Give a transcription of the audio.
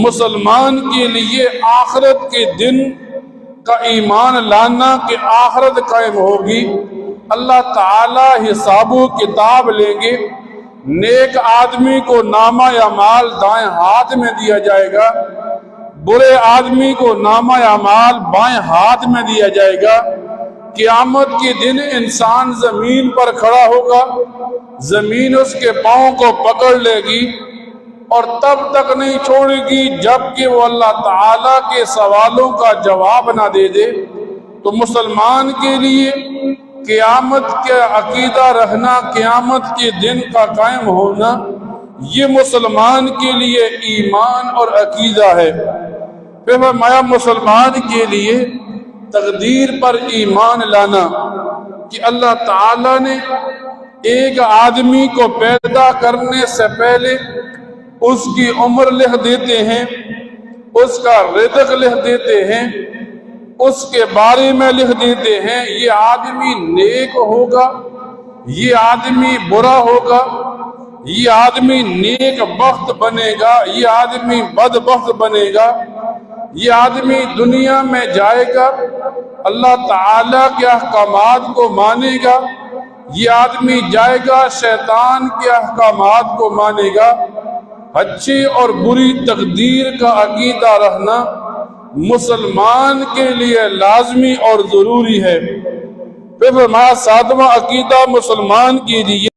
مسلمان کے لیے آخرت کے دن کا ایمان لانا کہ آخرت قائم ہوگی، اللہ تعالی حساب و کتاب لیں گے، نیک آدمی کو نامہ اعمال دائیں ہاتھ میں دیا جائے گا، برے آدمی کو نامہ اعمال بائیں ہاتھ میں دیا جائے گا۔ قیامت کے دن انسان زمین پر کھڑا ہوگا، زمین اس کے پاؤں کو پکڑ لے گی اور تب تک نہیں چھوڑے گی جب کہ وہ اللہ تعالیٰ کے سوالوں کا جواب نہ دے دے۔ تو مسلمان کے لیے قیامت کا عقیدہ رہنا، قیامت کے دن کا قائم ہونا، یہ مسلمان کے لیے ایمان اور عقیدہ ہے۔ پھر فرمایا مسلمان کے لیے تقدیر پر ایمان لانا کہ اللہ تعالیٰ نے ایک آدمی کو پیدا کرنے سے پہلے اس کی عمر لکھ دیتے ہیں، اس کا رزق لکھ دیتے ہیں، اس کے بارے میں لکھ دیتے ہیں یہ آدمی نیک ہوگا، یہ آدمی برا ہوگا، یہ آدمی نیک بخت بنے گا، یہ آدمی بدبخت بنے گا، یہ آدمی دنیا میں جائے گا اللہ تعالیٰ کے احکامات کو مانے گا، یہ آدمی جائے گا شیطان کے احکامات کو مانے گا۔ اچھی اور بری تقدیر کا عقیدہ رہنا مسلمان کے لیے لازمی اور ضروری ہے۔ پھر فرمایا ساتواں عقیدہ مسلمان کے لیے